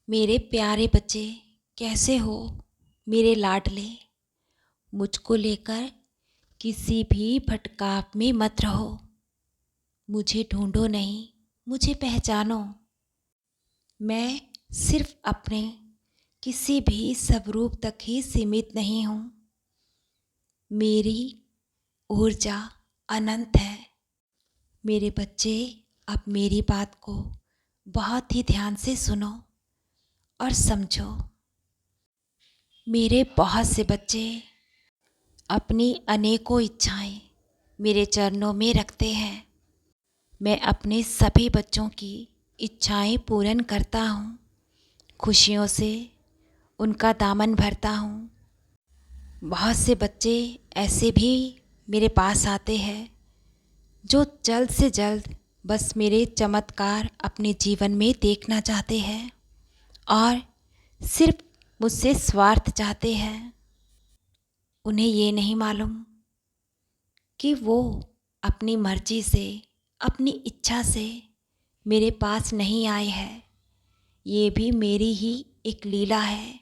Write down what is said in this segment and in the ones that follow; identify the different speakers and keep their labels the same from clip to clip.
Speaker 1: मेरे प्यारे बच्चे, कैसे हो मेरे लाडले। मुझको लेकर किसी भी भटकाव में मत रहो। मुझे ढूंढो नहीं, मुझे पहचानो। मैं सिर्फ अपने किसी भी स्वरूप तक ही सीमित नहीं हूँ। मेरी ऊर्जा अनंत है। मेरे बच्चे, अब मेरी बात को बहुत ही ध्यान से सुनो और समझो। मेरे बहुत से बच्चे अपनी अनेकों इच्छाएं मेरे चरणों में रखते हैं। मैं अपने सभी बच्चों की इच्छाएं पूर्ण करता हूँ। खुशियों से उनका दामन भरता हूँ। बहुत से बच्चे ऐसे भी मेरे पास आते हैं जो जल्द से जल्द बस मेरे चमत्कार अपने जीवन में देखना चाहते हैं और सिर्फ मुझसे स्वार्थ चाहते हैं। उन्हें ये नहीं मालूम कि वो अपनी मर्जी से, अपनी इच्छा से मेरे पास नहीं आए हैं। ये भी मेरी ही एक लीला है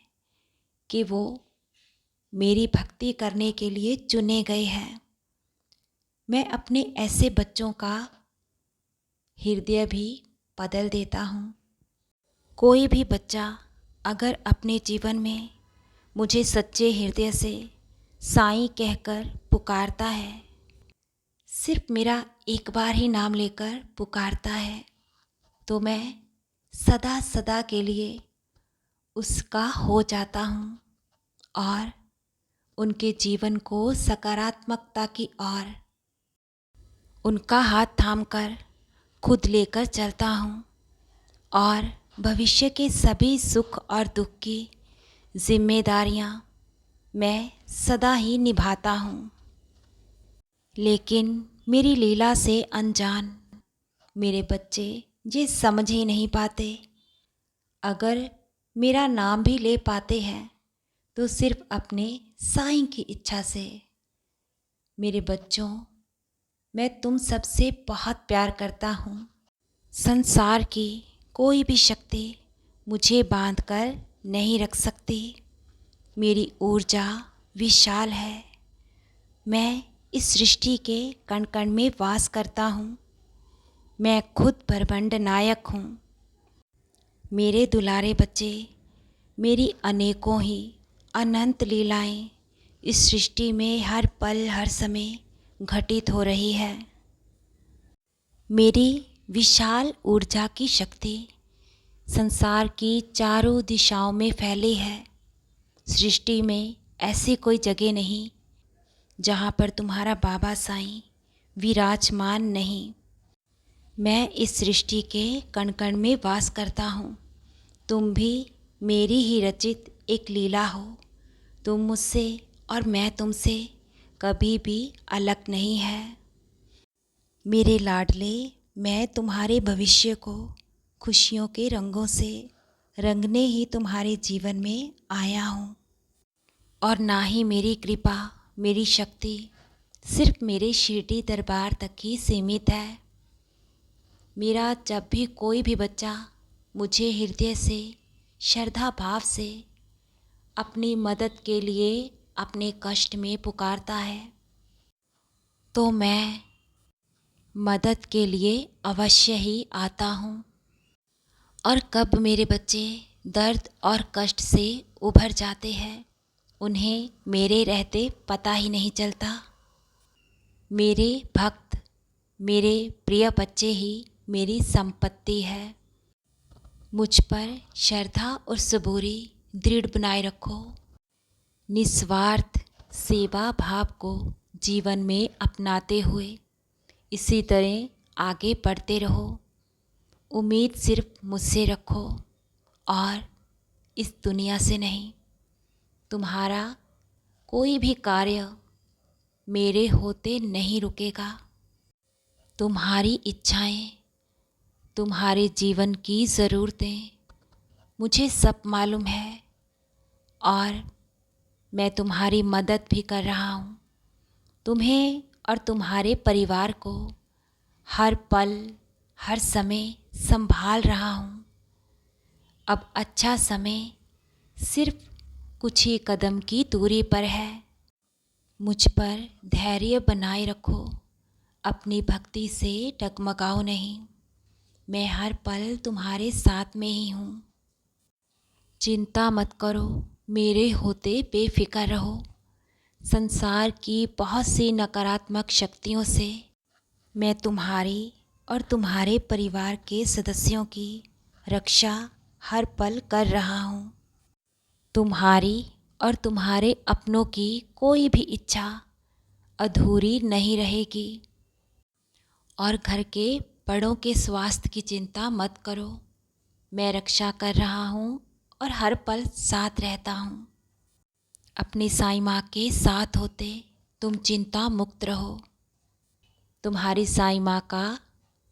Speaker 1: कि वो मेरी भक्ति करने के लिए चुने गए हैं। मैं अपने ऐसे बच्चों का हृदय भी बदल देता हूँ। कोई भी बच्चा अगर अपने जीवन में मुझे सच्चे हृदय से साईं कहकर पुकारता है, सिर्फ मेरा एक बार ही नाम लेकर पुकारता है, तो मैं सदा सदा के लिए उसका हो जाता हूँ और उनके जीवन को सकारात्मकता की ओर उनका हाथ थामकर खुद लेकर चलता हूँ और भविष्य के सभी सुख और दुख की जिम्मेदारियाँ मैं सदा ही निभाता हूँ। लेकिन मेरी लीला से अनजान मेरे बच्चे ये समझ ही नहीं पाते। अगर मेरा नाम भी ले पाते हैं तो सिर्फ अपने साईं की इच्छा से। मेरे बच्चों, मैं तुम सबसे बहुत प्यार करता हूँ। संसार की कोई भी शक्ति मुझे बांधकर नहीं रख सकती। मेरी ऊर्जा विशाल है। मैं इस सृष्टि के कण कण में वास करता हूँ। मैं खुद ब्रह्मांड नायक हूँ। मेरे दुलारे बच्चे, मेरी अनेकों ही अनंत लीलाएं इस सृष्टि में हर पल हर समय घटित हो रही है। मेरी विशाल ऊर्जा की शक्ति संसार की चारों दिशाओं में फैली है। सृष्टि में ऐसी कोई जगह नहीं जहाँ पर तुम्हारा बाबा साईं विराजमान नहीं। मैं इस सृष्टि के कण कण में वास करता हूँ। तुम भी मेरी ही रचित एक लीला हो। तुम मुझसे और मैं तुमसे कभी भी अलग नहीं है। मेरे लाडले, मैं तुम्हारे भविष्य को खुशियों के रंगों से रंगने ही तुम्हारे जीवन में आया हूँ। और ना ही मेरी कृपा, मेरी शक्ति सिर्फ मेरे शिरडी दरबार तक ही सीमित है। मेरा जब भी कोई भी बच्चा मुझे हृदय से, श्रद्धा भाव से अपनी मदद के लिए अपने कष्ट में पुकारता है, तो मैं मदद के लिए अवश्य ही आता हूँ। और कब मेरे बच्चे दर्द और कष्ट से उभर जाते हैं, उन्हें मेरे रहते पता ही नहीं चलता। मेरे भक्त, मेरे प्रिय बच्चे ही मेरी संपत्ति है। मुझ पर श्रद्धा और सबूरी दृढ़ बनाए रखो। निस्वार्थ सेवा भाव को जीवन में अपनाते हुए इसी तरह आगे बढ़ते रहो। उम्मीद सिर्फ मुझसे रखो और इस दुनिया से नहीं। तुम्हारा कोई भी कार्य मेरे होते नहीं रुकेगा। तुम्हारी इच्छाएं, तुम्हारे जीवन की ज़रूरतें मुझे सब मालूम है और मैं तुम्हारी मदद भी कर रहा हूँ। तुम्हें और तुम्हारे परिवार को हर पल हर समय संभाल रहा हूँ। अब अच्छा समय सिर्फ कुछ ही कदम की दूरी पर है। मुझ पर धैर्य बनाए रखो, अपनी भक्ति से डगमगाओ नहीं। मैं हर पल तुम्हारे साथ में ही हूँ। चिंता मत करो, मेरे होते बेफिक्र रहो। संसार की बहुत सी नकारात्मक शक्तियों से मैं तुम्हारी और तुम्हारे परिवार के सदस्यों की रक्षा हर पल कर रहा हूँ। तुम्हारी और तुम्हारे अपनों की कोई भी इच्छा अधूरी नहीं रहेगी। और घर के बड़ों के स्वास्थ्य की चिंता मत करो, मैं रक्षा कर रहा हूँ और हर पल साथ रहता हूँ। अपनी साईं माँ के साथ होते तुम चिंता मुक्त रहो। तुम्हारी साईं माँ का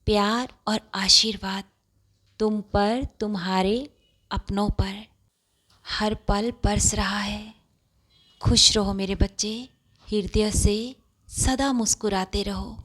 Speaker 1: प्यार और आशीर्वाद तुम पर, तुम्हारे अपनों पर हर पल बरस रहा है। खुश रहो मेरे बच्चे, हृदय से सदा मुस्कुराते रहो।